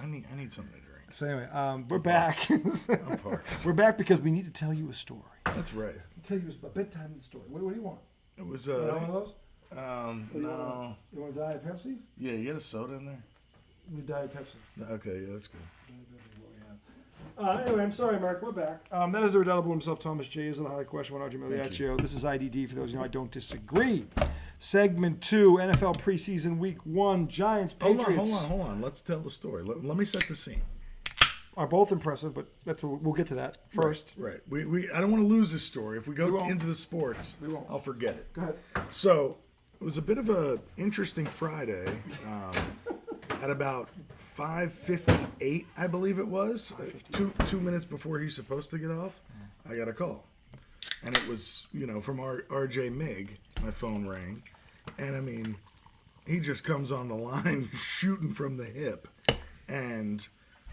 I need something to drink. So anyway, we're back. I'm parched. We're back because we need to tell you a story. That's right. I'll tell you a bedtime story. What do you want? It was You want one of those? no. You want a Diet Pepsi? Yeah, you got a soda in there? We Diet Pepsi. Okay, yeah, that's good. Anyway, I'm sorry, Mark. We're back. That is the redoubtable himself, Thomas J. Is the highlight question. One, Migliaccio. This is IDD for those you know I don't disagree. Segment 2, NFL preseason week 1, Giants, Patriots. Hold on. Let's tell the story. Let me set the scene. Are both impressive, but we'll get to that first. Right. We I don't want to lose this story. If we go won't. into the sports, We won't. I'll forget it. Go ahead. So it was a bit of a interesting Friday. At about 5:58, I believe it was, 2 minutes before he's supposed to get off, I got a call, and it was from RJ Mig. My phone rang, and I mean, he just comes on the line shooting from the hip, and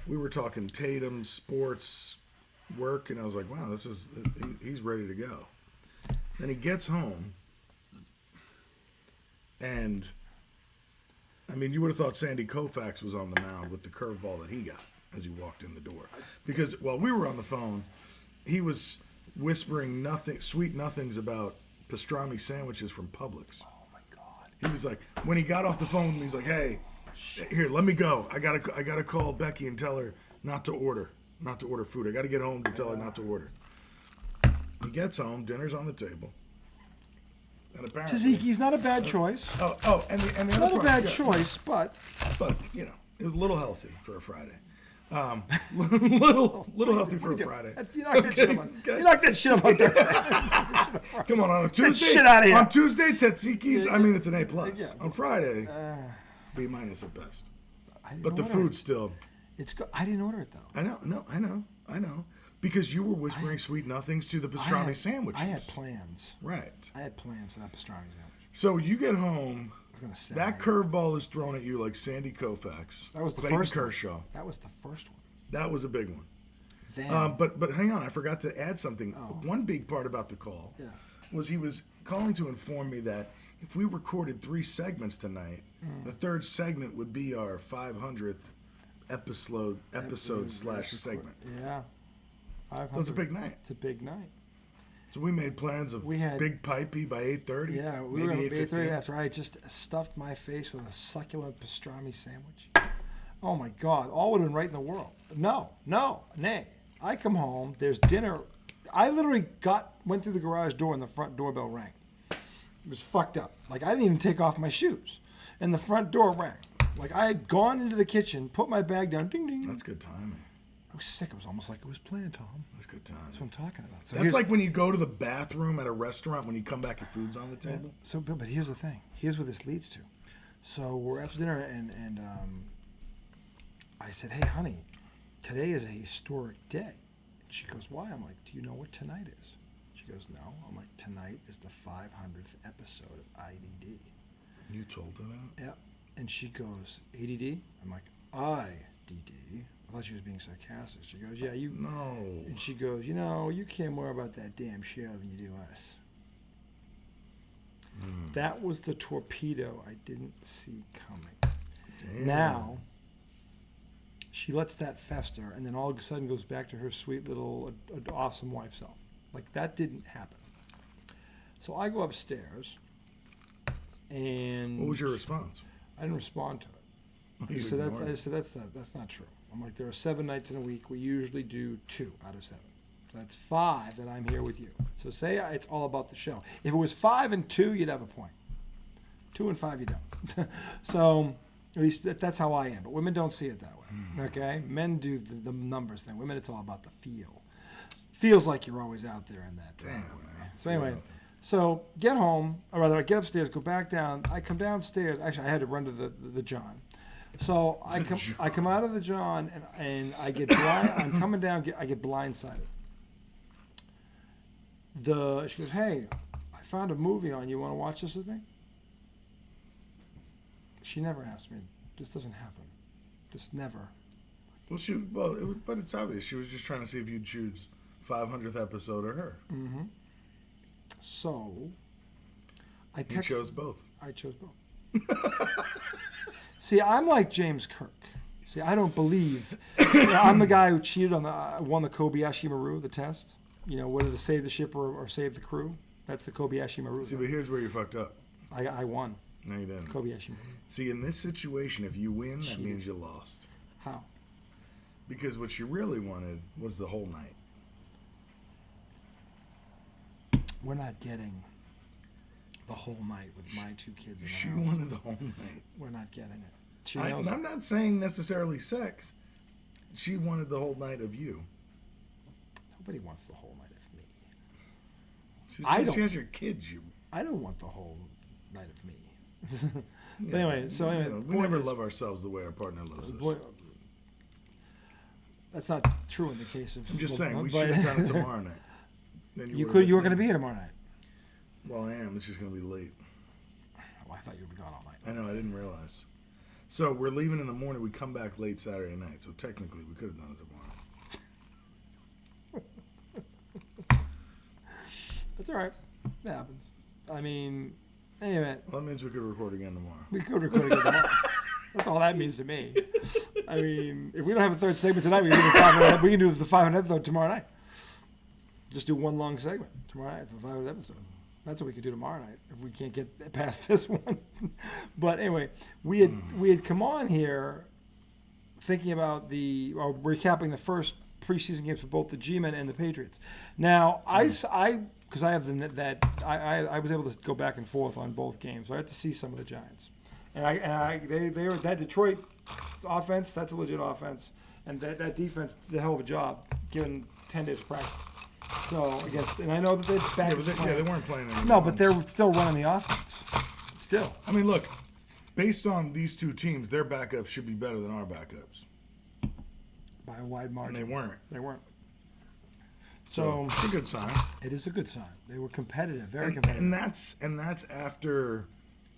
we were talking Tatum, sports, work, and I was like, wow, he's ready to go. Then he gets home, and I mean, you would have thought Sandy Koufax was on the mound with the curveball that he got as he walked in the door. Because while we were on the phone, he was whispering sweet nothings about pastrami sandwiches from Publix. Oh my God! He was like, when he got off the phone, he's like, "Hey, here, let me go. I gotta call Becky and tell her not to order food. I gotta get home to tell her not to order." He gets home, dinner's on the table. And apparently, Taziki's not a bad choice. And the other Not a part, bad yeah, choice, but but it was a little healthy for a Friday. Little healthy for a Friday. You knock that shit up on there. Come on a Tuesday. shit outta here. On Tuesday, Tatsuki's. I mean, it's an A+. Yeah. On Friday, B- at best. But the order food still. It's good. I didn't order it though. I know. Because you were whispering sweet nothings to the pastrami sandwiches. I had plans. Right. I had plans for that pastrami sandwich. So you get home. I was gonna say That curveball is thrown at you like Sandy Koufax. That was the Clayton first Kershaw. one. That was the first one. That was a big one. Then, But hang on, I forgot to add something. Oh. One big part about the call was he was calling to inform me that if we recorded 3 segments tonight, the third segment would be our 500th episode / segment. Yeah. So it's a big night. It's a big night. So we made plans of big pipey by 8:30. Yeah, we were at 8:30 after I just stuffed my face with a succulent pastrami sandwich. Oh my God, all would have been right in the world. Nay. I come home, there's dinner. I literally went through the garage door and the front doorbell rang. It was fucked up. Like I didn't even take off my shoes. And the front door rang. Like I had gone into the kitchen, put my bag down, ding ding. That's good timing. I was sick. It was almost like it was planned, Tom. That's good timing. That's what I'm talking about. So That's like when you go to the bathroom at a restaurant, when you come back, your food's on the table. So, but here's the thing. Here's what this leads to. So we're after dinner, and I said, "Hey, honey, today is a historic day." And she goes, "Why?" I'm like, "Do you know what tonight is?" She goes, "No." I'm like, "Tonight is the 500th episode of IDD." You told her that? Yep. And she goes, "ADD?" I'm like, "IDD." I thought she was being sarcastic. She goes, "Yeah, you." No. And she goes, "You care more about that damn show than you do us." That was the torpedo I didn't see coming. Damn. Now, she lets that fester, and then all of a sudden goes back to her sweet little awesome wife self. Like, that didn't happen. So I go upstairs, and... What was your response? I didn't respond to it. You So ignored it. that's not true. I'm like, there are 7 nights in a week. We usually do 2 out of 7. So that's 5 that I'm here with you. So say it's all about the show. If it was 5 and 2, you'd have a point. 2 and 5, you don't. So at least that's how I am. But women don't see it that way. Okay? Men do the numbers thing. Women, it's all about the feel. Feels like you're always out there in that. Damn, man. So anyway, so get home, or rather I get upstairs, go back down. I come downstairs. Actually, I had to run to the John. So I come out of the John and I get blind. I'm coming down. I get blindsided. She goes, "Hey, I found a movie on. You want to watch this with me?" She never asked me. This doesn't happen. Just never. But it's obvious. She was just trying to see if you'd choose 500th episode or her. Mm-hmm. So I You chose both. I chose both. See, I'm like James Kirk. See, I don't believe. I'm the guy who cheated on won the Kobayashi Maru, the test. Whether to save the ship or save the crew. That's the Kobayashi Maru. See, but here's where you fucked up. I won. No, you didn't. Kobayashi Maru. See, in this situation, if you win, that means you lost. How? Because what she really wanted was the whole night. We're not getting the whole night with my 2 kids in the She house. wanted the whole night. We're not getting it. She knows I'm not saying necessarily sex. She wanted the whole night of you. Nobody wants the whole night of me. She has your kids. I don't want the whole night of me. But anyway, we never love ourselves the way our partner loves us. That's not true in the case of. I'm just saying we should have done it tomorrow night. Then You were going to be here tomorrow night. Well, I am. It's just going to be late. Oh, I thought you would be gone all night. I know. I didn't realize. So we're leaving in the morning. We come back late Saturday night. So technically, we could have done it tomorrow. That's all right. That happens. I mean, anyway. Well, that means we could record again tomorrow. We could record again tomorrow. That's all that means to me. I mean, if we don't have a third segment tonight, we can do the 500 episode tomorrow night. Just do one long segment tomorrow night for the 500 episode. That's what we could do tomorrow night if we can't get past this one. But anyway, we had come on here thinking about recapping the first preseason games for both the G-Men and the Patriots. Now, because I have I was able to go back and forth on both games. So I got to see some of the Giants, and they were that Detroit offense. That's a legit offense, and that defense did a hell of a job given 10 days of practice. So and I know that they they weren't playing any No, but they're still running the offense. Still. I mean, look, based on these 2 teams, their backups should be better than our backups. By a wide margin. And they weren't. They weren't. So it's a good sign. It is a good sign. They were competitive, very competitive. And that's after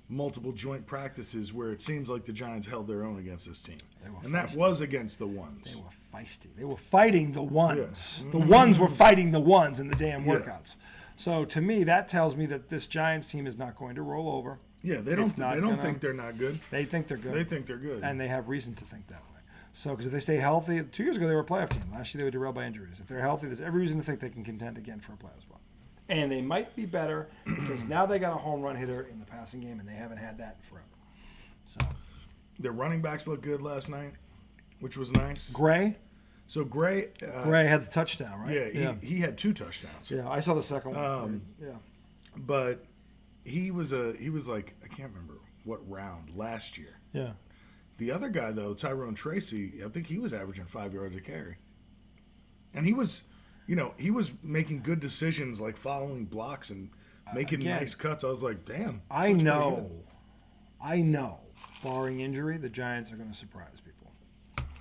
multiple joint practices where it seems like the Giants held their own against this team. And that was against the ones. They were feisty. They were fighting the ones. Yeah. The ones were fighting the ones in the damn workouts. So to me, that tells me that this Giants team is not going to roll over. Yeah, they don't think they're not good. They think they're good. They think they're good. And they have reason to think that way. So, because if they stay healthy, 2 years ago they were a playoff team. Last year they were derailed by injuries. If they're healthy, there's every reason to think they can contend again for a playoff spot. And they might be better because now they got a home run hitter in the passing game, and they haven't had that forever. So their running backs looked good last night, which was nice. Gray. So Gray had the touchdown, right? Yeah, he had 2 touchdowns. Yeah, I saw the second one. Yeah, but he was like, I can't remember what round last year. Yeah. The other guy though, Tyrone Tracy, I think he was averaging 5 yards a carry, and he was making good decisions, like following blocks and making nice cuts. I was like, damn. I know. Barring injury, the Giants are going to surprise people.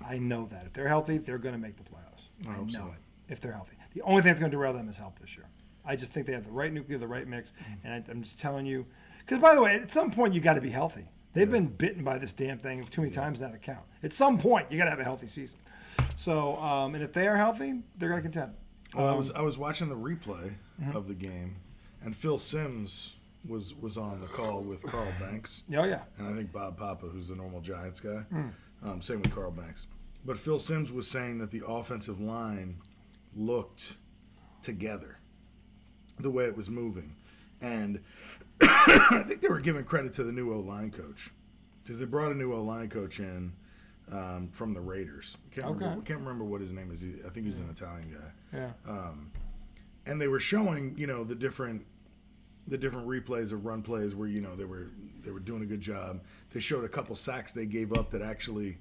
I know that. If they're healthy, they're going to make the playoffs. I know it. If they're healthy. The only thing that's going to derail them is health this year. I just think they have the right nucleus, the right mix, and I'm just telling you. Because, by the way, at some point, you got to be healthy. They've been bitten by this damn thing too many times now to count. At some point, you got to have a healthy season. So, and if they are healthy, they're going to contend. I was watching the replay of the game, and Phil Simms was on the call with Carl Banks. Oh, yeah. And I think Bob Papa, who's the normal Giants guy. Same with Carl Banks. But Phil Simms was saying that the offensive line looked together, the way it was moving. And I think they were giving credit to the new O-line coach, because they brought a new O-line coach in from the Raiders. Can't remember what his name is. I think he's an Italian guy. Yeah. And they were showing, the different replays of run plays where they were doing a good job. They showed a couple sacks they gave up that actually,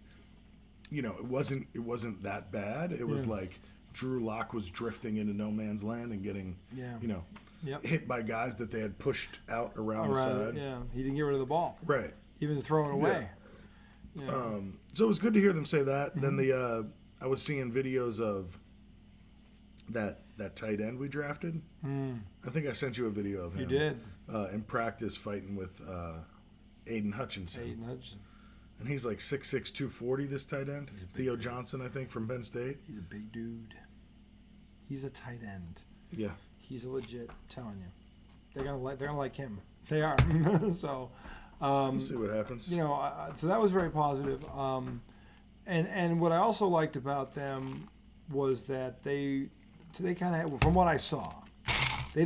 it wasn't that bad. It was like Drew Lock was drifting into no man's land and getting hit by guys that they had pushed out around the side. Yeah, he didn't get rid of the ball. Right. Even throw it away. Yeah. So it was good to hear them say that. Then I was seeing videos of that tight end we drafted. I think I sent you a video of him. You did. In practice fighting with Aiden Hutchinson. And he's like 6'6", 240, this tight end. Theo Johnson, I think, from Penn State. He's a big dude. He's a tight end. Yeah. He's a legit, telling you. They're gonna like him. They are. So we'll see what happens. So that was very positive. And what I also liked about them was that they kind of, from what I saw, they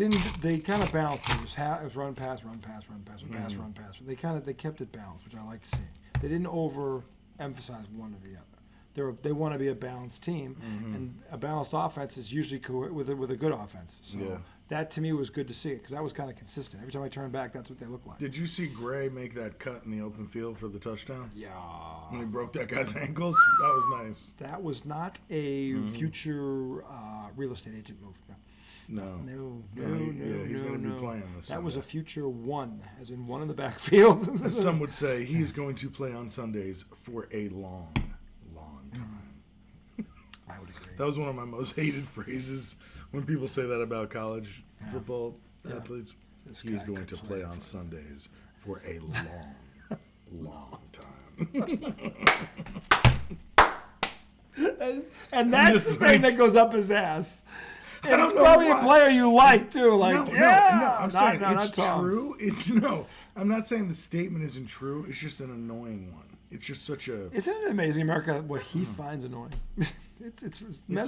kind of balanced it. It was run, pass, run, pass, run, pass, run, pass, run, pass. They kept it balanced, which I like to see. They didn't overemphasize one or the other. They want to be a balanced team, and a balanced offense is usually with a good offense. So that to me was good to see because that was kind of consistent. Every time I turned back, that's what they looked like. Did you see Gray make that cut in the open field for the touchdown? Yeah. When he broke that guy's ankles? That was nice. That was not a future real estate agent move. No. He's going to be playing this That Sunday. was a future one, as in one in the backfield. As some would say, he is going to play on Sundays for a long time. I would agree. That was one of my most hated phrases when people say that about college football athletes. He is going to play on Sundays for a long time. And that's the thing that goes up his ass. And it's probably a player you like too. Like, no, I'm saying it's true. I'm not saying the statement isn't true. It's just an annoying one. It's just such a. Isn't it amazing, America, what he finds annoying? it's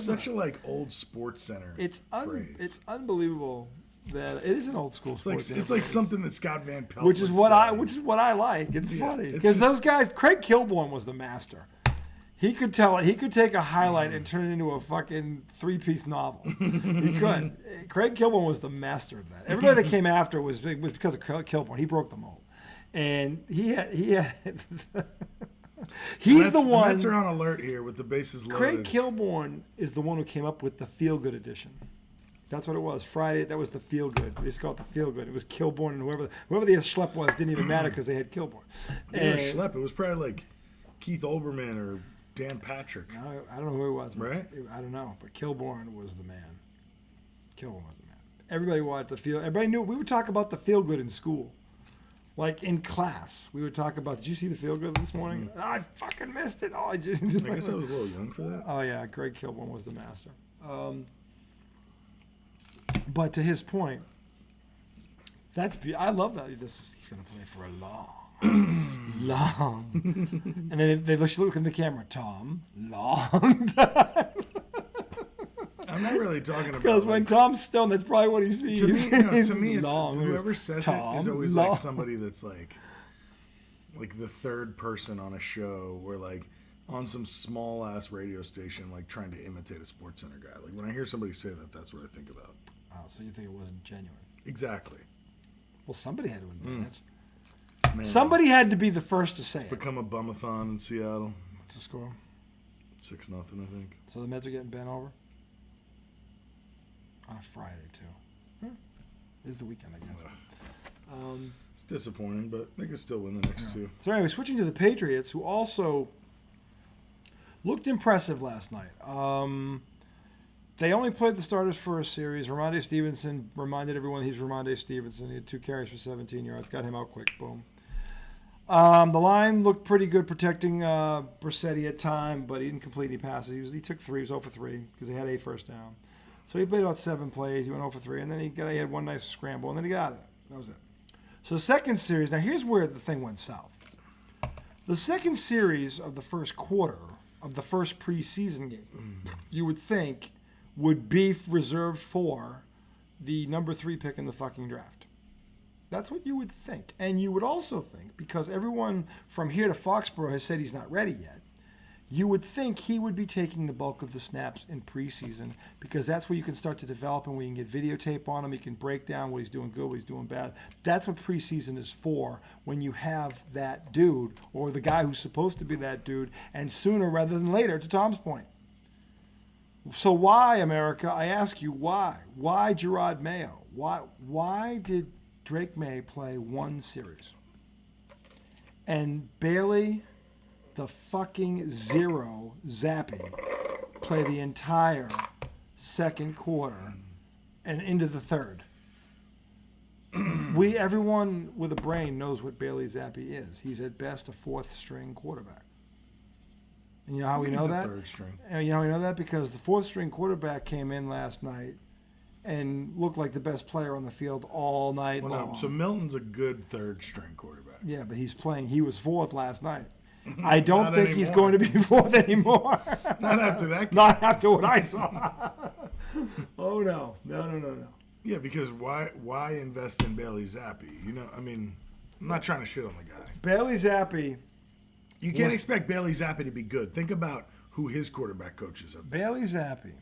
such a old Sports Center. phrase. It's unbelievable that it is an old school sports center. It's like something that Scott Van Pelt which is what I like. It's funny because those guys. Craig Kilborn was the master. He could take a highlight and turn it into a fucking 3-piece novel. He could. Craig Kilborn was the master of that. Everybody that came after was because of Kilborn. He broke the mold. And he's the one. Mets are on alert here with the bases loaded. Craig Kilborn is the one who came up with the feel good edition. That's what it was. Friday, that was the feel good. They just called it the feel good. It was Kilborn and whoever the schlep was didn't even matter because they had Kilborn. And schlep. It was probably like Keith Olbermann or Dan Patrick. I don't know who it was. Right? I don't know. But Kilborn was the man. Kilborn was the man. Everybody wanted the feel. Everybody knew. We would talk about the feel good in school. Like in class, we would talk about, did you see the feel good this morning? Oh, I fucking missed it. Oh, I guess I was a little young for that. Oh, yeah. Greg Kilborn was the master. But to his point, I love that. He's going to play for a long. And then they look in the camera. Tom, long time. I'm not really talking about. Because when Tom's stoned, that's probably what he sees. To me, whoever says Tom, it is always like somebody that's like the third person on a show or like on some small ass radio station, like trying to imitate a Sports Center guy. Like when I hear somebody say that, that's what I think about. Oh, so you think it wasn't genuine? Exactly. Well, somebody had to admit it. Man, somebody had to be the first to say it. Become a bumathon in Seattle. What's the score? 6-0, I think. So the Mets are getting bent over? On a Friday, too. It is the weekend, I guess. It's disappointing, but they could still win the next two. So anyway, switching to the Patriots, who also looked impressive last night. They only played the starters for a series. Ramondre Stevenson reminded everyone he's Ramondre Stevenson. He had 2 carries for 17 yards. Got him out quick. Boom. The line looked pretty good protecting Brissett at time, but he didn't complete any passes. He took 3. He was 0 for 3 because they had a first down. So he played about 7 plays. He went 0 for 3, and then he had one nice scramble, and then he got it. That was it. So the second series, now here's where the thing went south. The second series of the first quarter of the first preseason game, you would think, would be reserved for the number 3 pick in the fucking draft. That's what you would think. And you would also think, because everyone from here to Foxborough has said he's not ready yet, you would think he would be taking the bulk of the snaps in preseason because that's where you can start to develop and we can get videotape on him. You can break down what he's doing good, what he's doing bad. That's what preseason is for when you have that dude or the guy who's supposed to be that dude, and sooner rather than later, to Tom's point. So why, America? I ask you, why? Why Gerard Mayo? Why did Drake Maye play 1 series? And Bailey, the fucking zero Zappy, play the entire second quarter and into the third. Everyone with a brain knows what Bailey Zappy is. He's at best a 4th string quarterback. And you know how we know that? 3rd string. And you know how we know that? Because the 4th string quarterback came in last night and looked like the best player on the field all night long. No, so Milton's a good 3rd string quarterback. Yeah, but he was 4th last night. I don't Not think he's anymore. going to be fourth anymore. Not after that. Not after what I saw. Oh, no. No. Yeah, because why invest in Bailey Zappi? You know, I mean, I'm not trying to shit on the guy. Bailey Zappi. You can't expect Bailey Zappi to be good. Think about who his quarterback coaches are. Bailey Zappi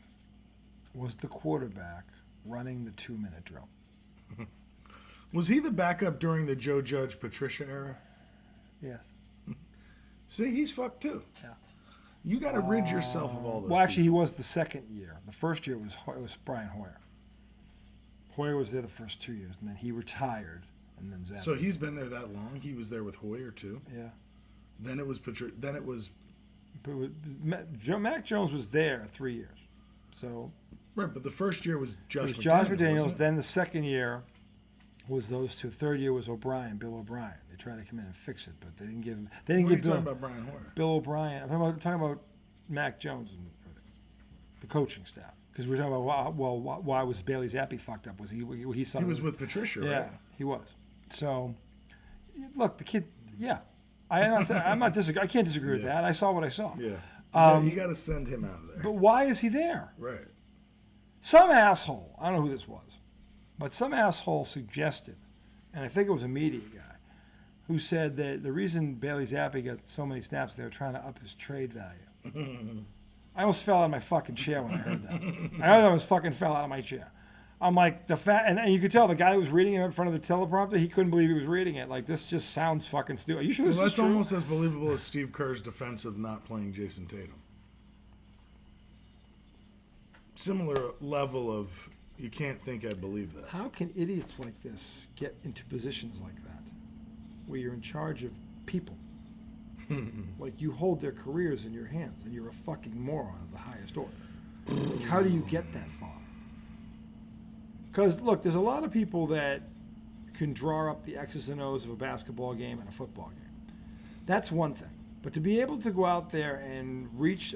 was the quarterback running the 2-minute drill. Was he the backup during the Joe Judge Patricia era? Yeah. See, he's fucked too. Yeah. You got to rid yourself of all those. Well, actually, people. he was the second year. The first year was Brian Hoyer. Hoyer was there the first 2 years, and then he retired, and then Zappi. So he's been there that long. He was there with Hoyer too. Yeah. Then it was Then it was. Mac Jones was there 3 years. So Right, but the first year was Josh it was Josh McDaniels. wasn't it? Then the second year was those two. Third year was Bill O'Brien. They tried to come in and fix it, but they didn't give him. They didn't What are give you Bill, talking about Brian Hoyer? Bill O'Brien. I'm talking about Mac Jones and the coaching staff. Because we're talking about why was Bailey Zappi fucked up? Was he saw He was with Patricia, yeah, right? he was. So look, the kid. Yeah, I'm not disagree. I can't disagree with Yeah. that. I saw what I saw. Yeah. You got to send him out of there. But why is he there? Right. Some asshole, I don't know who this was, but some asshole suggested, and I think it was a media guy, who said that the reason Bailey Zappi got so many snaps, they were trying to up his trade value. I almost fell out of my fucking chair when I heard that. I almost fucking fell out of my chair. I'm like, and you could tell the guy who was reading it in front of the teleprompter, he couldn't believe he was reading it. Like, this just sounds fucking stupid. Are you sure this Well, is that's true? almost as believable as Steve Kerr's defense of not playing Jason Tatum. Similar level of, you can't think I believe that. How can idiots like this get into positions like that, where you're in charge of people? Like, you hold their careers in your hands, and you're a fucking moron of the highest order. Like, how do you get that far? Because, look, there's a lot of people that can draw up the X's and O's of a basketball game and a football game. That's one thing. But to be able to go out there and reach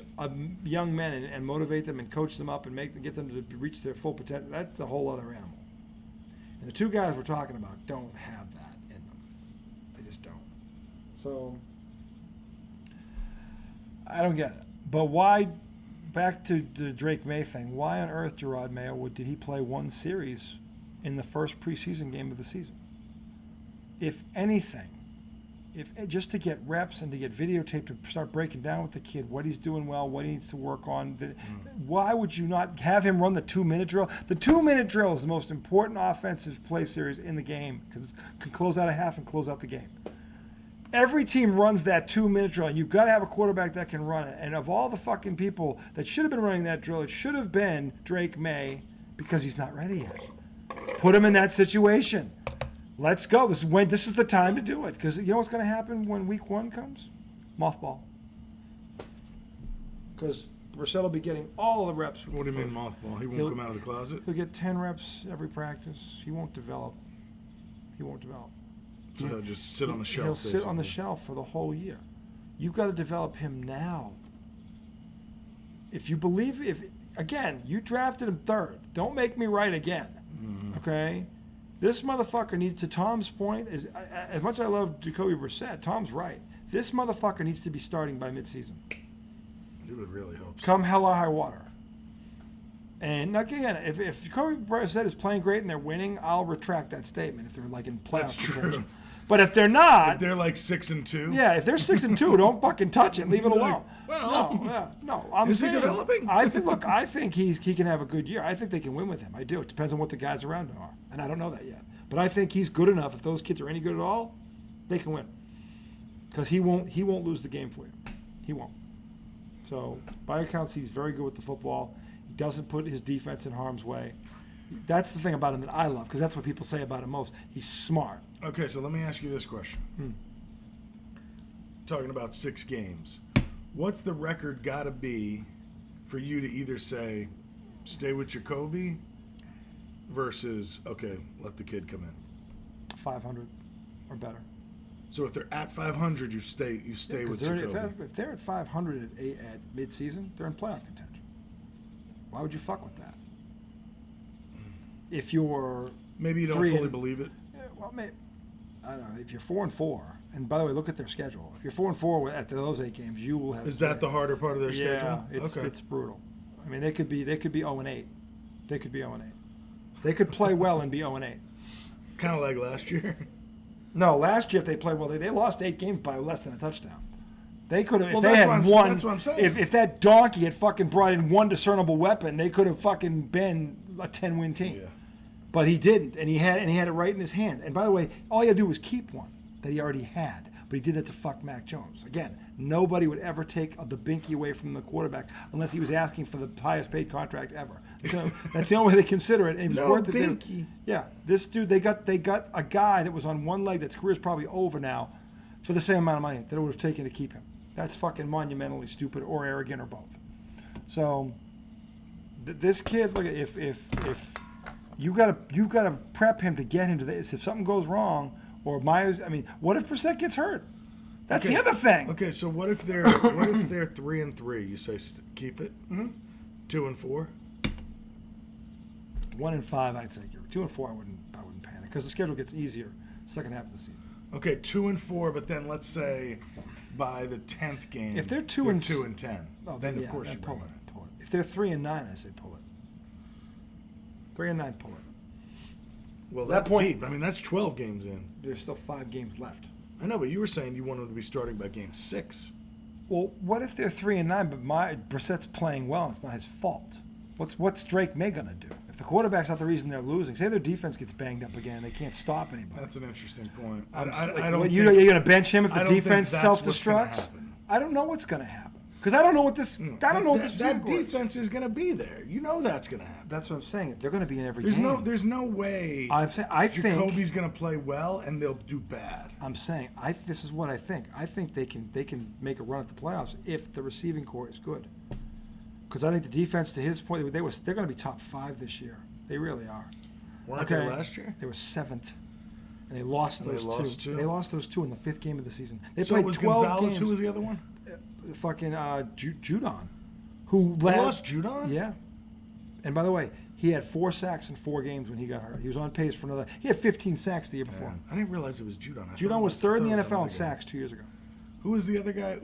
young men and motivate them and coach them up and get them to reach their full potential, that's a whole other animal. And the two guys we're talking about don't have that in them. They just don't. So, I don't get it. But why, back to the Drake Maye thing, why on earth, Gerard Mayo, did he play one series in the first preseason game of the season? If anything, just to get reps and to get videotaped to start breaking down with the kid what he's doing well, what he needs to work on. Why would you not have him run the 2-minute drill? The 2-minute drill is the most important offensive play series in the game because it can close out a half and close out the game. Every team runs that 2-minute drill. You've got to have a quarterback that can run it. And of all the fucking people that should have been running that drill, it should have been Drake Maye because he's not ready yet. Put him in that situation. Let's go. This is the time to do it. Because you know what's going to happen when week 1 comes? Mothball. Because Brissett will be getting all the reps. What do you mean mothball? He won't come out of the closet? He'll get 10 reps every practice. He won't develop. So he'll just sit on the shelf. He'll sit on the shelf for the whole year. You've got to develop him now. If you believe, again, you drafted him 3rd. Don't make me right again. Mm-hmm. Okay? This motherfucker needs, to Tom's point, as much as I love Jacoby Brissett, Tom's right. This motherfucker needs to be starting by midseason. It would really help. Come hell or high water. And again, if Jacoby Brissett is playing great and they're winning, I'll retract that statement if they're like in playoff contention. But if they're not, if they're like 6-2, yeah, if they're 6-2, don't fucking touch it. Leave it alone. No. I'm is saying, he developing? I think he can have a good year. I think they can win with him. I do. It depends on what the guys around him are, and I don't know that yet. But I think he's good enough. If those kids are any good at all, they can win. Because he won't lose the game for you. He won't. So by accounts, he's very good with the football. He doesn't put his defense in harm's way. That's the thing about him that I love, because that's what people say about him most. He's smart. Okay, so let me ask you this question. Talking about 6 games. What's the record got to be for you to either say, stay with Jacoby versus, okay, let the kid come in? 500 or better. So if they're at 500, you stay with Jacoby. If they're at 500 at midseason, they're in playoff contention. Why would you fuck with that? If you're maybe you don't fully believe it. Yeah, well, maybe. I don't know, if you're 4-4, and by the way, look at their schedule. If you're 4-4 after those 8 games, you will have. Is that the harder part of their yeah, schedule? it's brutal. I mean, they could be 0-8. They could be 0-8. They could play well and be 0-8. Kind of like last year. No, last year if they played well, they lost 8 games by less than a touchdown. They could have, Well, if they had won. That's what I'm saying. If that donkey had fucking brought in one discernible weapon, they could have fucking been a 10-win team. Yeah. But he didn't, and he had it right in his hand. And by the way, all he had to do was keep one that he already had. But he did it to fuck Mac Jones. Again, nobody would ever take the binky away from the quarterback unless he was asking for the highest paid contract ever. So that's the only way they consider it. And it was No worth it. binky. Yeah, this dude, they got a guy that was on one leg that's career's probably over now for the same amount of money that it would have taken to keep him. That's fucking monumentally stupid or arrogant or both. So this kid, look, if you gotta prep him to get him to this. If something goes wrong, or Maye's, I mean, what if Brissett gets hurt? That's the other thing. Okay, so what if they're 3-3? You say keep it. 2-4. 1-5, I'd say. 2-4, I wouldn't panic because the schedule gets easier second half of the season. Okay, 2-4, but then let's say by the 10th game, If they're 2-10, 2-10, then of course you pull bring it. Pull it. If they're 3-9, I say pull it. 3-9, pull it. Well, That that's point- deep. I mean, that's 12 games in. There's still 5 games left. I know, but you were saying you wanted to be starting by game 6. Well, what if they're 3-9, but Brissett's playing well and it's not his fault? What's Drake May gonna do? If the quarterback's not the reason they're losing, say their defense gets banged up again and they can't stop anybody. That's an interesting point. I don't. You're gonna bench him if the I don't think defense that's what's gonna self-destructs? happen. I don't know what's gonna happen because I don't know what this. I don't know what this. That field goal is. defense is going to be there. You know that's going to happen. That's what I'm saying. They're gonna be in every There's game. there's no way. I'm saying. I think. Jacoby's going to play well and they'll do bad. I'm saying. This is what I think. I think they can make a run at the playoffs if the receiving core is good. Because I think the defense, to his point, they're going to be top 5 this year. They really are. Weren't they last year? They were 7th, and they lost those two. They lost those 2 in the 5th game of the season. They So played it was 12 Gonzalez. games. Who was the other one? Fucking Judon, who They lost Judon? Yeah. And by the way, he had 4 sacks in 4 games when he got hurt. He was on pace for another. He had 15 sacks the year before. Man, I didn't realize it was Judon. Judon was 3rd in the NFL in another guy. sacks 2 years ago. Who was the other guy?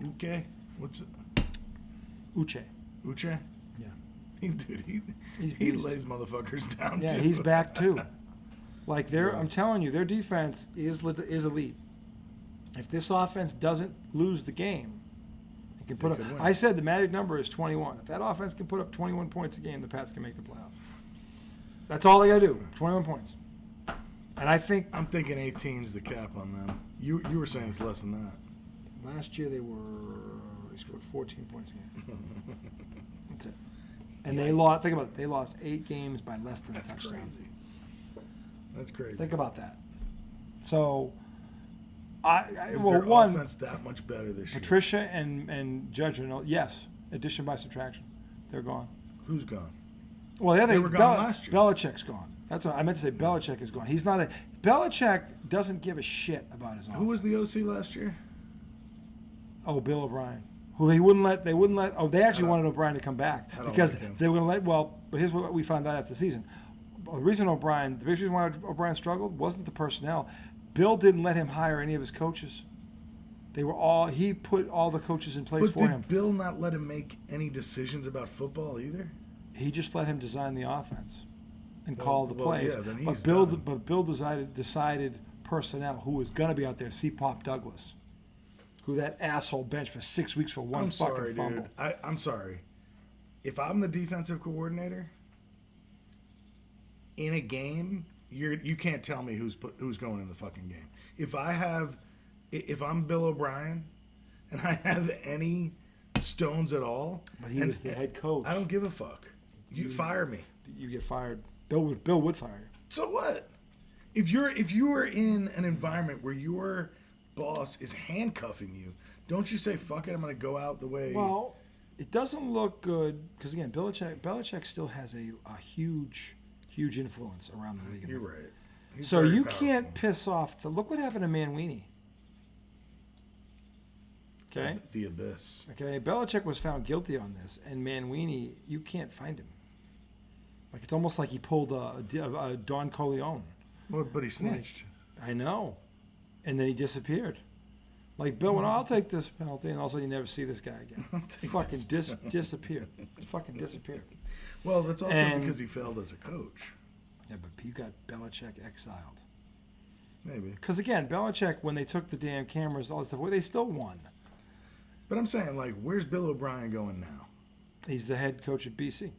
Uche? What's it? Uche. Uche? Yeah. He lays motherfuckers down Yeah, too. he's back too. Like I'm telling you, their defense is elite. If this offense doesn't lose the game, it can put up. could win. I said the magic number is 21. If that offense can put up 21 points a game, the Pats can make the playoffs. That's all they got to do. 21 points. And I think I'm thinking 18's the cap on them. You were saying it's less than that. last year they scored 14 points a game. That's it. And they lost. Think about it. They lost 8 games by less than a touchdown. Crazy. That's crazy. Think about that. So, Is their offense that much better this year? Patricia and Judge are yes. Addition by subtraction. They're gone. Who's gone? Well, the other They were gone last year. Belichick's gone. That's what I meant to say. Belichick is gone. He's not a. Belichick doesn't give a shit about his offense. Who was the OC last year? Oh, Bill O'Brien. Who they wouldn't let. Oh, they actually wanted O'Brien to come back I don't because like him. they were going to let. Well, but here's what we found out after the season. The reason why O'Brien struggled wasn't the personnel. Bill didn't let him hire any of his coaches. They were all. He put all the coaches in place But for did him. Bill not let him make any decisions about football either? He just let him design the offense and call the well, plays. yeah, then but he's Bill, done. but Bill decided personnel who was going to be out there. C. Pop Douglas, who that asshole benched for 6 weeks for one I'm fucking sorry, fumble. dude. I'm sorry. If I'm the defensive coordinator in a game, you can't tell me who's going in the fucking game. If I'm Bill O'Brien and I have any stones at all, But he was the head coach. I don't give a fuck. You fire me. You get fired. Bill would fire you. So what? If you are in an environment where your boss is handcuffing you, don't you say fuck it? I'm going to go out the way. Well, it doesn't look good because again, Belichick still has a huge influence around the league. You're right. He's So very you powerful. can't piss off. Look what happened to Manwini. Okay. The abyss. Okay. Belichick was found guilty on this, and Manwini, you can't find him. Like it's almost like he pulled a Don Corleone. Well, but he snitched. I know. And then he disappeared. Like, Bill went, I'll take this penalty, and all of a sudden you never see this guy again. Fucking disappeared. Fucking disappeared. Well, that's also because he failed as a coach. Yeah, but you got Belichick exiled. Maybe. Because, again, Belichick, when they took the damn cameras, all this stuff, well, they still won. But I'm saying, like, where's Bill O'Brien going now? He's the head coach at BC.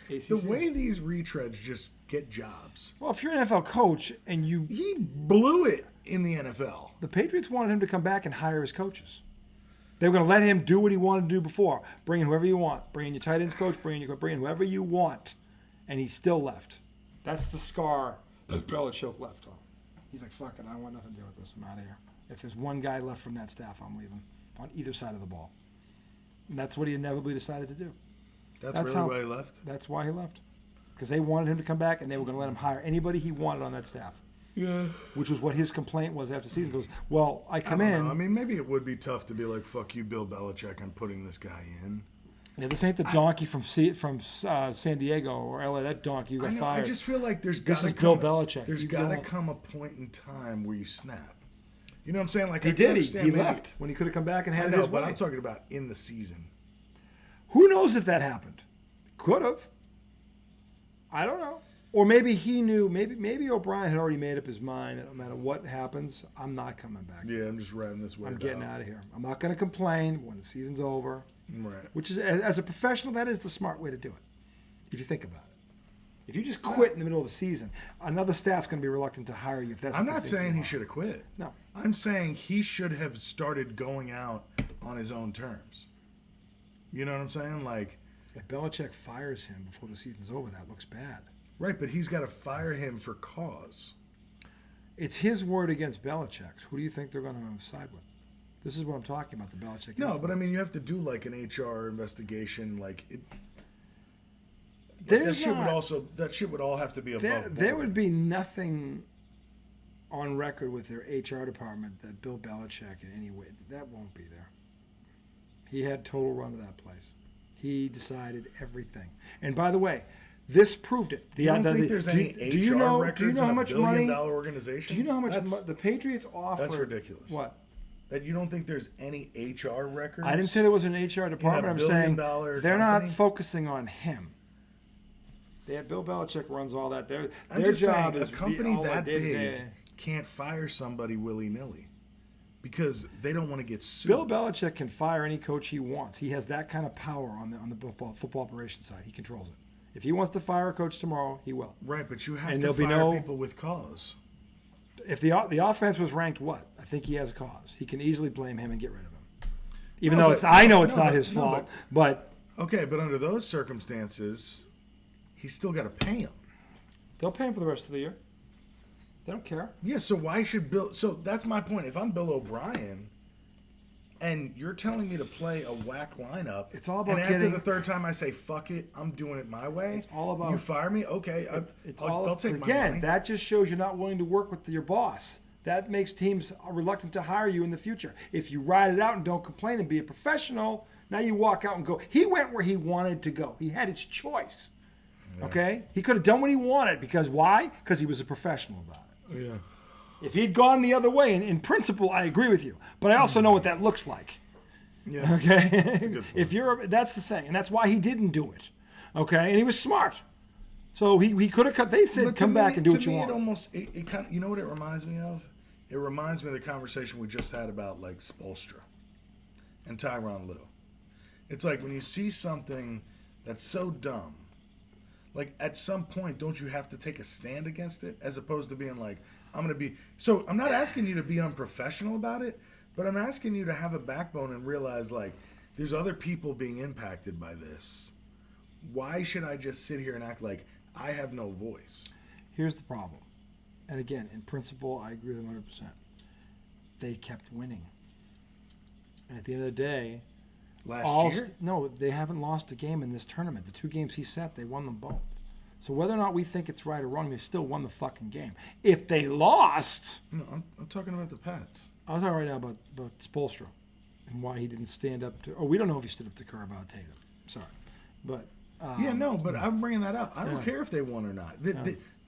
The way these retreads just get jobs. Well, if you're an NFL coach and you... He blew it in the NFL. The Patriots wanted him to come back and hire his coaches. They were going to let him do what he wanted to do before. Bring in whoever you want. Bring in your tight ends coach. Bring in whoever you want. And he still left. That's the scar that Belichick left on. He's like, fuck it, I don't want nothing to do with this. I'm out of here. If there's one guy left from that staff, I'm leaving. On either side of the ball. And that's what he inevitably decided to do. That's really why he left? That's why he left. Because they wanted him to come back, and they were going to let him hire anybody he wanted on that staff. Yeah. Which was what his complaint was after the season. He goes, well, I don't know. I mean, maybe it would be tough to be like, fuck you, Bill Belichick, I'm putting this guy in. Yeah, this ain't the donkey from San Diego or LA. That donkey you got fired. I just feel like there's this got is to Bill Belichick. There's got to come a point in time where you snap. You know what I'm saying? Like he did. He left when he could have come back and had his way. But I'm talking about in the season. Who knows if that happened? Could have. I don't know. Or maybe he knew. Maybe O'Brien had already made up his mind that no matter what happens, I'm not coming back. Yeah, I'm just riding this way. I'm getting out of here. I'm not going to complain when the season's over. Right. Which is, as a professional, that is the smart way to do it. If you think about it. If you just quit in the middle of the season, another staff's going to be reluctant to hire you. If that's I'm not saying he should have quit. No. I'm saying he should have started going out on his own terms. You know what I'm saying? Like, if Belichick fires him before the season's over, that looks bad. Right, but he's got to fire him for cause. It's his word against Belichick's. Who do you think they're going to side with? This is what I'm talking about, the Belichick. No, but I mean, you have to do like an HR investigation. Like, that shit would all have to be above board. There would be nothing on record with their HR department that Bill Belichick in any way. That won't be there. He had total run of that place. He decided everything. And by the way, this proved it. You don't think there's any HR records in a billion-dollar organization? Do you know how much the Patriots offered? That's ridiculous. What? That you don't think there's any HR records? I didn't say there was an HR department. I'm saying they're not focusing on him. Bill Belichick runs all that. Their job is a company that big can't fire somebody willy-nilly because they don't want to get sued. Bill Belichick can fire any coach he wants. He has that kind of power on the football operations side. He controls it. If he wants to fire a coach tomorrow, he will. Right, but you have to fire people with cause. If the offense was ranked what? I think he has a cause. He can easily blame him and get rid of him. Even though I know it's not his fault. But okay, but under those circumstances, he's still got to pay him. They'll pay him for the rest of the year. They don't care. Yeah, so why should Bill... So that's my point. If I'm Bill O'Brien and you're telling me to play a whack lineup... It's all about after the third time I say, fuck it, I'm doing it my way... It's all about... You fire me? Okay, I'll take my money. Again, that just shows you're not willing to work with your boss. That makes teams reluctant to hire you in the future. If you ride it out and don't complain and be a professional, now you walk out and go. He went where he wanted to go. He had his choice. Yeah. Okay? He could have done what he wanted because why? Because he was a professional about it. Yeah. If he'd gone the other way, in principle, I agree with you. But I also know what that looks like. Yeah. Okay? That's the thing. And that's why he didn't do it. Okay? And he was smart. So he could have cut. They said, come back and do what you want. To me, it almost, it kind of, you know what it reminds me of? It reminds me of the conversation we just had about, like, Spoelstra and Tyronn Lue. It's like when you see something that's so dumb, like, at some point, don't you have to take a stand against it? As opposed to being like, I'm going to be... So, I'm not asking you to be unprofessional about it, but I'm asking you to have a backbone and realize, like, there's other people being impacted by this. Why should I just sit here and act like I have no voice? Here's the problem. And again, in principle, I agree with them 100%. They kept winning. And at the end of the day... Last year? No, they haven't lost a game in this tournament. The 2 games he set, they won them both. So whether or not we think it's right or wrong, they still won the fucking game. If they lost... No, I'm talking about the Pats. I'm talking right now about Spoelstra and why he didn't stand up to... Oh, we don't know if he stood up to Kerr about Tatum. Sorry. But... but I'm bringing that up. I don't care if they won or not.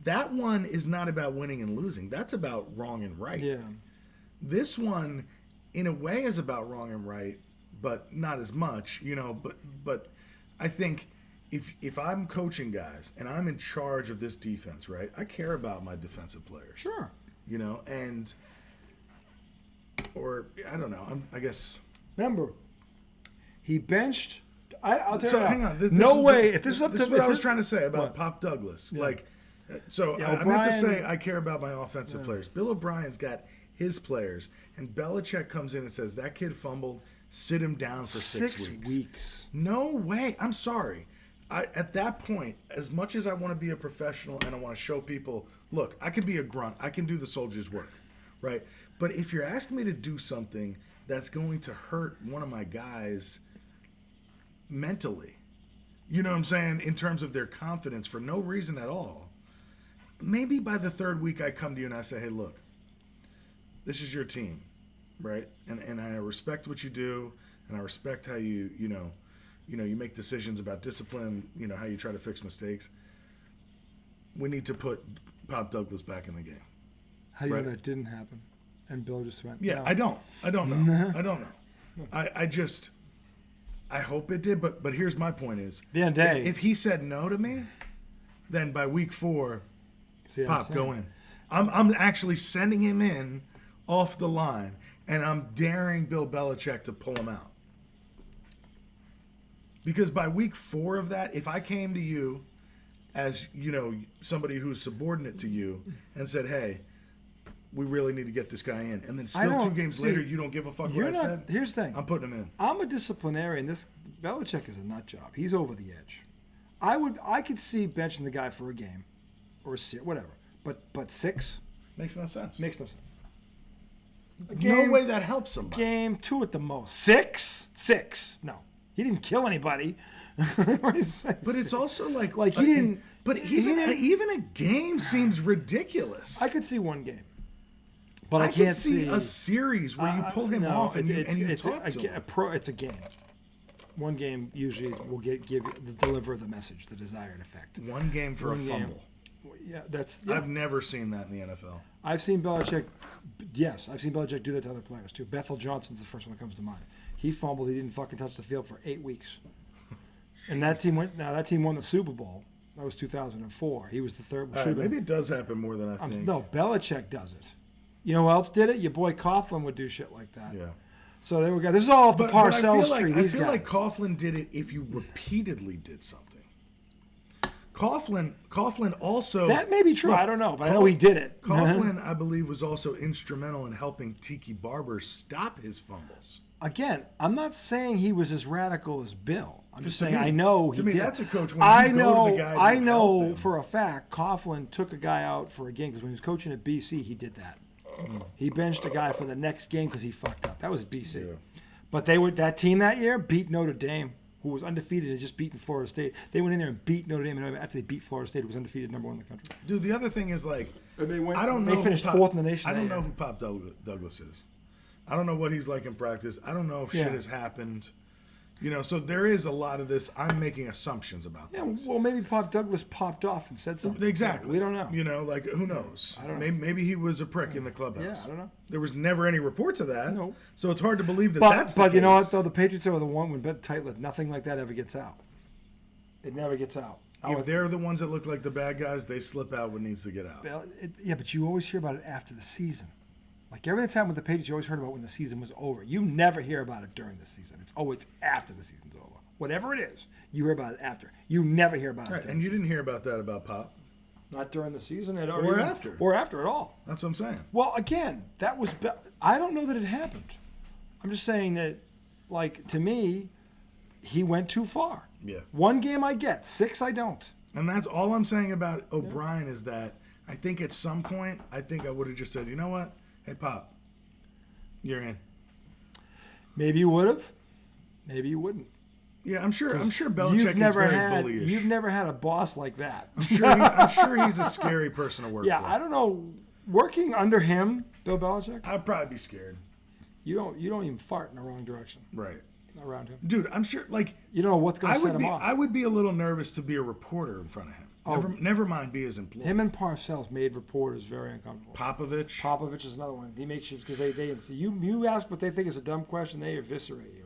That one is not about winning and losing. That's about wrong and right. Yeah. This one, in a way, is about wrong and right, but not as much, But I think if I'm coaching guys and I'm in charge of this defense, right, I care about my defensive players. Sure. Or I don't know. I guess. Remember, he benched. I'll tell So you. hang on. No way. If this was up this to is what I was this- trying to say about What? Pop Douglas. Yeah. Like, so Yeah, I meant to O'Brien- say I care about my offensive players. Bill O'Brien's got his players, and Belichick comes in and says that kid fumbled. Sit him down for 6 weeks. No way. I'm sorry. At that point, as much as I want to be a professional and I want to show people, look, I can be a grunt. I can do the soldier's work, right? But if you're asking me to do something that's going to hurt one of my guys mentally, you know what I'm saying, in terms of their confidence for no reason at all, maybe by the third week I come to you and I say, hey, look, this is your team, right? And I respect what you do, and I respect how you make decisions about discipline, how you try to fix mistakes. We need to put Pop Douglas back in the game. How do you Right. know that didn't happen? And Bill just went. Yeah, no. I don't know. I don't know. I hope it did, but here's my point is, The end of the day. if he said no to me, then by week 4, See what I'm Pop, saying? go in. I'm actually sending him in off the line, and I'm daring Bill Belichick to pull him out. Because by week 4 of that, if I came to you as, somebody who's subordinate to you and said, hey, we really need to get this guy in, and then still 2 games later you don't give a fuck what I said, Here's the thing. I'm putting him in. I'm a disciplinarian. This Belichick is a nut job. He's over the edge. I could see benching the guy for a game or whatever. But 6 Makes no sense. makes no sense. No way that helps somebody. Game 2 at the most. 6? No. He didn't kill anybody. But it's also like he didn't. But even a game seems ridiculous. I could see one game, but I could can't see a series where you pull him off and you talk to him. It's a game. One game usually will deliver the message, the desired effect. One game for a fumble. Yeah, that's. I've never seen that in the NFL. I've seen Belichick. Yes, I've seen Belichick do that to other players too. Bethel Johnson's the first one that comes to mind. He fumbled. He didn't fucking touch the field for 8 weeks. And that team went. Now that team won the Super Bowl. That was 2004. He was the third. Maybe it does happen more than I think. No, Belichick does it. You know who else did it? Your boy Coughlin would do shit like that. Yeah. So there we go. This is all off the Parcells tree. I feel like Coughlin did it if you repeatedly did something. Coughlin also. That may be true. Look, I don't know, but I know he did it. Coughlin, I believe, was also instrumental in helping Tiki Barber stop his fumbles. Again, I'm not saying he was as radical as Bill. I'm just saying me- I know he to me, did. that's a coach when I you go know. to the guy to I help know him. for a fact Coughlin took a guy out for a game because when he was coaching at BC, he did that. He benched a guy for the next game because he fucked up. That was BC. Yeah. But that team that year beat Notre Dame, who was undefeated and just beaten Florida State. They went in there and beat Notre Dame, and after they beat Florida State, it was undefeated, #1 in the country. Dude, the other thing is And they went. I don't know. They finished who Pop- 4th in the nation. I don't that know year. who Pop Douglas is. I don't know what he's like in practice. I don't know if Yeah. shit has happened. So there is a lot of this. I'm making assumptions about Yeah, things. well, maybe Pop Douglas popped off and said something. Exactly. We don't know. Who knows? I don't know. Maybe he was a prick in the clubhouse. Yeah, I don't know. There was never any reports of that. No. So it's hard to believe that that's the But you know what, case. though? The Patriots are the one when bet tight-lipped. Nothing like that ever gets out. It never gets out. If they're the ones that look like the bad guys, they slip out what needs to get out. Yeah, but you always hear about it after the season. Like everything that's happened with the Patriots, you always heard about when the season was over. You never hear about it during the season. It's always after the season's over. Whatever it is, you hear about it after. You never hear about it. Right, and you didn't hear about that about Pop. Not during the season Or after. Or after at all. That's what I'm saying. Well, again, that was. I don't know that it happened. I'm just saying that, like, to me, he went too far. Yeah. One game I get, 6 I don't. And that's all I'm saying about O'Brien is that I think at some point, I think I would have just said, you know what? Hey, Pop, you're in. Maybe you would have. Maybe you wouldn't. Yeah, I'm sure Belichick is very bullyish. You've never had a boss like that. I'm sure he's a scary person to work Yeah, for. I don't know. Working under him, Bill Belichick, I'd probably be scared. you don't even fart in the wrong direction Right. around him. Dude, I'm sure, You don't know what's going to set him off. I would be a little nervous to be a reporter in front of him. Never mind be his employee. Him and Parcells made reporters very uncomfortable. Popovich is another one. He makes you, because they you ask what they think is a dumb question, they eviscerate you.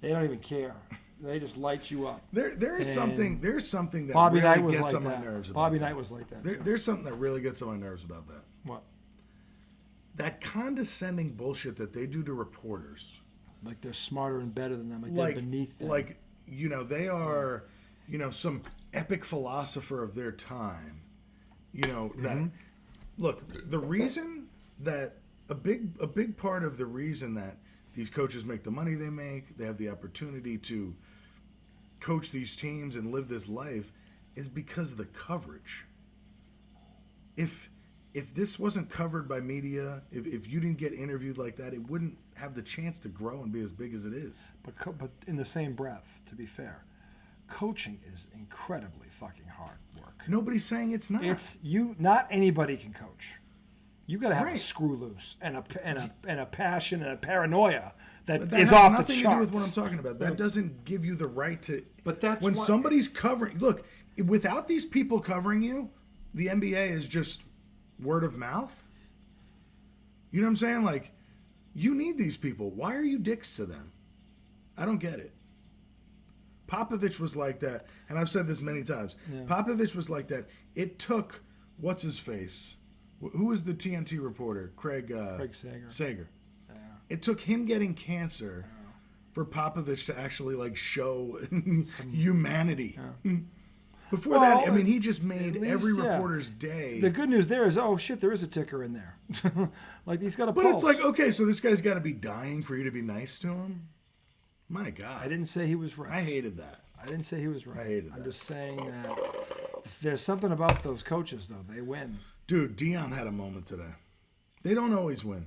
They don't even care. They just light you up. There's something that Bobby really Knight was gets like on my that. nerves. Bobby Knight was like that. There's something that really gets on my nerves about that. What? That condescending bullshit that they do to reporters. Like they're smarter and better than them. Like they're beneath them. Like, they are, some epic philosopher of their time. That look, the reason that a big part of the reason that these coaches make the money they make, they have the opportunity to coach these teams and live this life, is because of the coverage. If this wasn't covered by media, if you didn't get interviewed like that, it wouldn't have the chance to grow and be as big as it is. But in the same breath, to be fair, coaching is incredibly fucking hard work. Nobody's saying it's not. Not anybody can coach. You got to have a Right. screw loose and a passion and a paranoia that But that is has off the nothing charts. to do with what I'm talking about. That doesn't give you the right to. But that's when what- somebody's covering. Look, without these people covering you, the NBA is just word of mouth. You know what I'm saying? Like, you need these people. Why are you dicks to them? I don't get it. Popovich was like that, and I've said this many times. Yeah. Popovich was like that. It took what's his face. Who was the TNT reporter? Craig Sager. Yeah. It took him getting cancer for Popovich to actually show humanity. Yeah. Before Well, that, he just made at least, every yeah. reporter's day. The good news there is, oh shit, there is a ticker in there. Like he's got a But pulse. it's like, okay, so this guy's got to be dying for you to be nice to him? My God. I didn't say he was right. I hated that. I didn't say he was right. I hated I'm that. just saying that there's something about those coaches, though. They win. Dude, Dion had a moment today. They don't always win.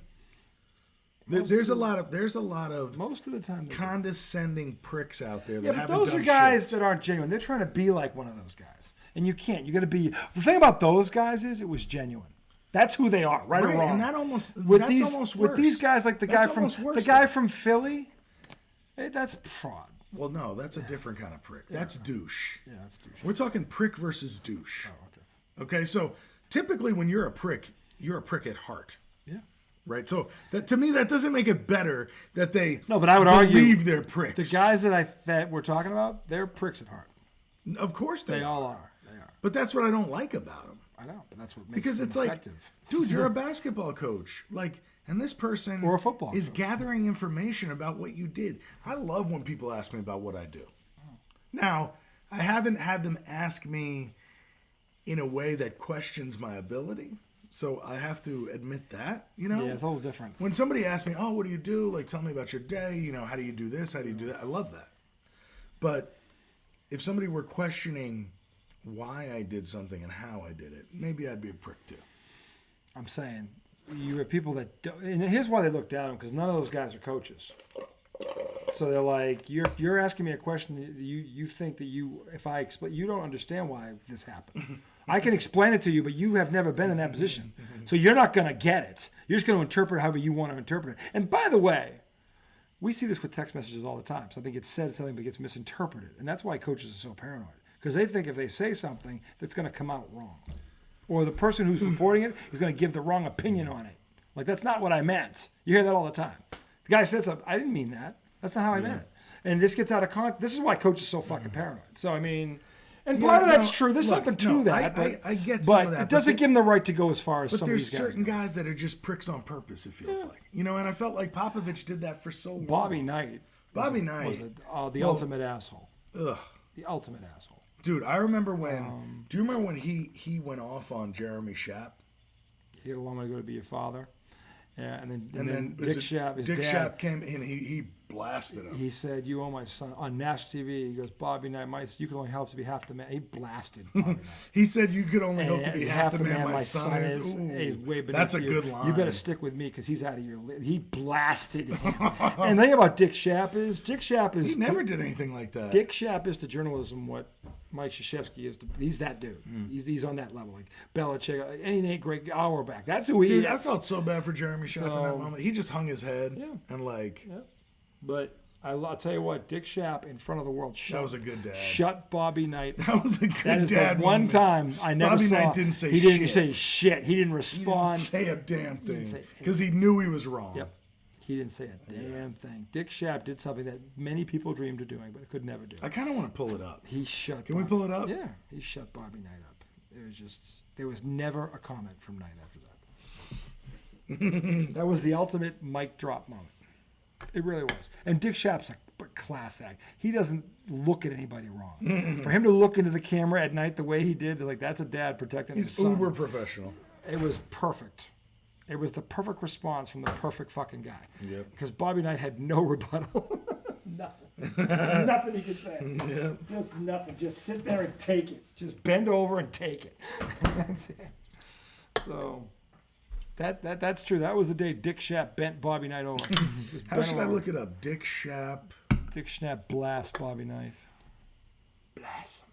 There's a lot of Most of the time. They condescending pricks out there that Yeah, but haven't those done are guys shit. that aren't genuine. They're trying to be like one of those guys. And you can't. You got to be. The thing about those guys is it was genuine. That's who they are, right or wrong. And that almost with that's these, almost worse. With these guys, like the That's guy almost from worse, Philly, that's fraud. Well, no, that's a different kind of prick. That's douche. Yeah, that's douche. We're talking prick versus douche. Oh, okay. Okay, so typically when you're a prick at heart. Yeah. Right? So that to me that doesn't make it better that they No, but I would argue believe they're pricks. The guys that we're talking about, they're pricks at heart. Of course they all are. They are. But that's what I don't like about them. I know, but that's what makes Because them it's effective. like, dude, you're a basketball coach. And this person Or a football is coach. gathering information about what you did. I love when people ask me about what I do. Now, I haven't had them ask me in a way that questions my ability. So I have to admit that, Yeah, it's a little different. When somebody asks me, oh, what do you do? Tell me about your day. How do you do this? How do you do that? I love that. But if somebody were questioning why I did something and how I did it, maybe I'd be a prick too. I'm saying you have people that don't, and here's why they look down on them, because none of those guys are coaches. So they're like, you're asking me a question that you think that if I explain, you don't understand why this happened. I can explain it to you, but you have never been in that position. So you're not going to get it. You're just going to interpret however you want to interpret it. And by the way, we see this with text messages all the time. Something gets said, something gets misinterpreted. And that's why coaches are so paranoid. Because they think if they say something, that's going to come out wrong. Or the person who's reporting it is going to give the wrong opinion on it. That's not what I meant. You hear that all the time. The guy said something, I didn't mean that. That's not how I meant it. And this gets out of context. This is why coaches are so fucking paranoid. So, and part of that's true. There's something to that. I get some but of that. It doesn't give them the right to go as far as But some of these there's guys. certain guys that are just pricks on purpose, it feels like. And I felt like Popovich did that for so long. Bobby Knight. Was the ultimate asshole. Ugh. The ultimate asshole. Dude, I remember when... do you remember when he went off on Jeremy Schaap? He had a long way to go to be your father. Yeah, and then was Dick it Schaap, his Dick dad, Schaap came in, he blasted him. he said, "You owe my son," on national TV. He goes, "Bobby Knight, you can only help to be half the man." He blasted Bobby Knight. He said, "You could only hope to be And half the man my son is." Ooh, is way beneath that's a you. good line. You better stick with me because he's out of your league. He blasted him. And the thing about Dick Schaap is He never did anything like that. Dick Schaap is to journalism what Mike Krzyzewski is to. He's that dude. He's on that level. Like Belichick, any Nate Greg Auerbach. That's who he is. I felt so bad for Jeremy Schaap in that moment. He just hung his head and But I'll tell you what, Dick Schaap in front of the world That was a good dad. shut Bobby Knight. That was a good That is dad the one moment. time I never Bobby saw. Knight didn't say he didn't shit. say shit. He didn't He didn't respond. say a damn didn't thing say- because he knew he was wrong. Yep. He didn't say a damn thing. Dick Schaap did something that many people dreamed of doing, but could never do. I kind of want to pull it up. He shut. Can we pull it up? Yeah, he shut Bobby Knight up. It was just there was never a comment from Knight after that. That was the ultimate mic drop moment. It really was. And Dick Schaap's a class act. He doesn't look at anybody wrong. For him to look into the camera at night the way he did, they're like, that's a dad protecting his He's son. uber professional. It was perfect. It was the perfect response from the perfect fucking guy. Yep. Because Bobby Knight had no rebuttal. Nothing. Nothing he could say. Yep. Just nothing. Just sit there and take it. Just bend over and take it. That's it. So that's true. That was the day Dick Schaap bent Bobby Knight over. Just How bent should him I over. look it up? Dick Schaap. Dick Schaap blast Bobby Knight. Blast him.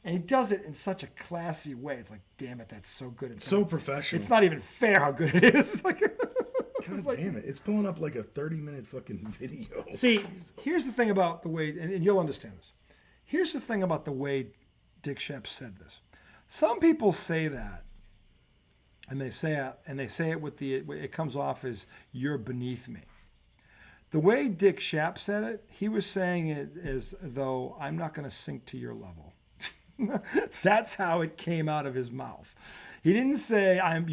And he does it in such a classy way. It's like, damn it, that's so good. It's So like, professional. it's not even fair how good it is. Like, God damn it. It's pulling up like a 30-minute fucking video. see, here's the thing about the way, and you'll understand this. Here's the thing about the way Dick Schaap said this. Some people say that, and they say it with it comes off as you're beneath me. The way Dick Schaap said it, he was saying it as though I'm not going to sink to your level. That's how it came out of his mouth. He didn't say I'm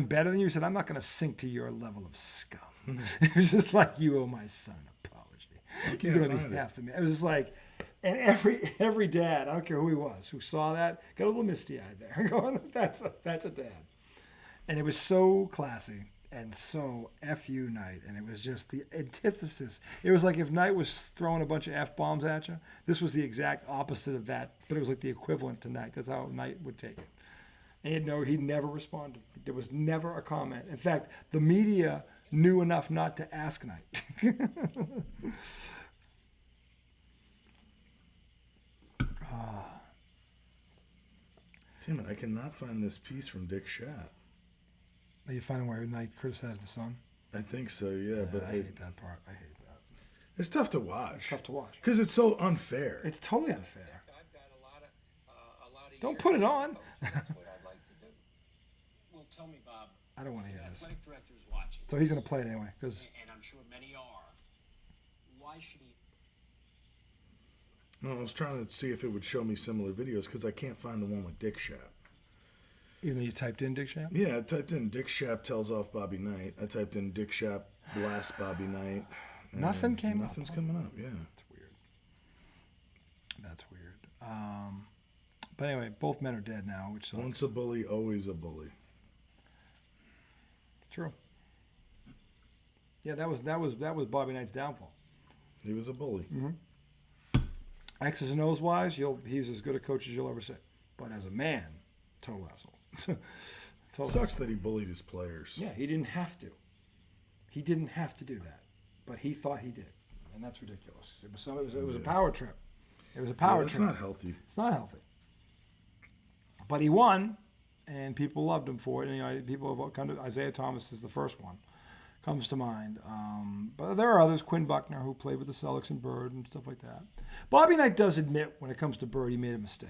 better than you. He said I'm not going to sink to your level of scum. It was just like you owe my son an apology. You're going to be half the man. It was just like, and every dad, I don't care who he was, who saw that, got a little misty-eyed there, going, that's a dad. And it was so classy and so F-U Knight, and it was just the antithesis. It was like if Knight was throwing a bunch of F-bombs at you, this was the exact opposite of that, but it was like the equivalent to Knight. That's how Knight would take it. And he never responded. There was never a comment. In fact, the media knew enough not to ask Knight. Damn it, I cannot find this piece from Dick Schaap. Are you finding where Knight criticized the son? I think so, yeah. But I hate that part. I hate that. it's tough to watch. It's tough to watch. Because it's so unfair. It's totally unfair. I've got a lot of Don't years put it as a on. coach. That's what I'd like to do. Well, tell me, Bob. I don't want to The hear this. athletic director's watching. So he's going to play it anyway. Because And I'm sure many are. Why should he? No, I was trying to see if it would show me similar videos because I can't find the one with Dick Schaap. even though you typed in Dick Schaap? Yeah, I typed in Dick Schaap tells off Bobby Knight. I typed in Dick Schaap blasts Bobby Knight. and Nothing came up. Nothing's coming up, yeah. That's weird. That's weird. But anyway, both men are dead now, which sucks. Once a bully, always a bully. True. Yeah, that was Bobby Knight's downfall. He was a bully. X's and O's wise, he's as good a coach as you'll ever see. But as a man, total asshole. Total Sucks that he bullied his players. Yeah, he didn't have to. He didn't have to do that, but he thought he did, and that's ridiculous. It was a power trip. It was a power That's trip. not healthy. It's not healthy. But he won, and people loved him for it. And, people have come to Isaiah Thomas is the first one, comes to mind. But there are others, Quinn Buckner, who played with the Celtics and Bird and stuff like that. Bobby Knight does admit when it comes to Bird, he made a mistake.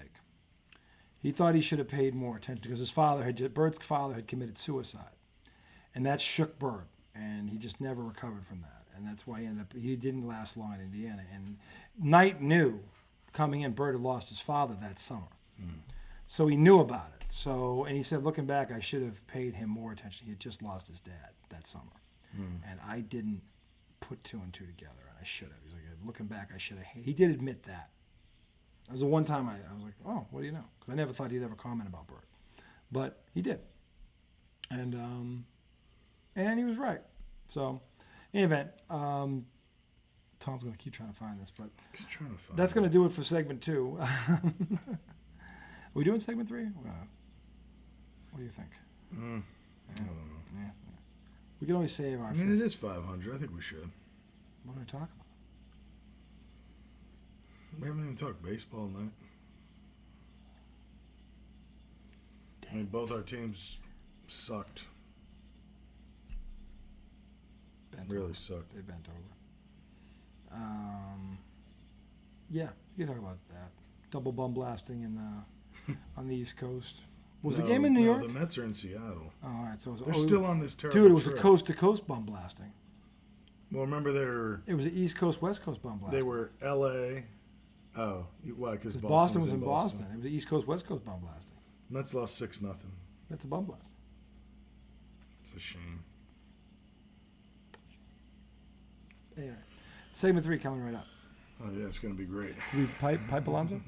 He thought he should have paid more attention because Bird's father had committed suicide, and that shook Bird, and he just never recovered from that. And that's why he didn't last long in Indiana. And Knight knew coming in, Bird had lost his father that summer. So he knew about it. And he said, looking back, I should have paid him more attention. He had just lost his dad that summer. And I didn't put two and two together, and I should have. He's like, looking back, I should have. He did admit that. That was the one time I was like, oh, what do you know? Because I never thought he'd ever comment about Bird. But he did. And he was right. So, in any event, Tom's going to keep trying to find this, but Just trying to find that's going to do it for segment 2. Are we doing segment 3? What do you think? I don't know. Yeah. We can only save our. I mean, it is 500. I think we should. What are we talking about? We haven't even talked baseball tonight. I mean, both our teams sucked. Bent Really over. sucked. They bent Yeah, you can talk about that. Double bum blasting in on the East Coast. Was the No, game in New no, York? The Mets are in Seattle. Oh, all right, so it was, They're oh, still on this terrible dude. It was a trip. coast-to-coast bum blasting. Well, remember It was an East Coast, West Coast bum blasting. they were L.A. Oh, why? Because Boston was in Boston. It was an East Coast, West Coast bum blasting. Mets lost 6-0. That's a bum blast. It's a shame. Anyway, segment 3 coming right up. Oh yeah, it's gonna be great. Do we pipe Alonzo?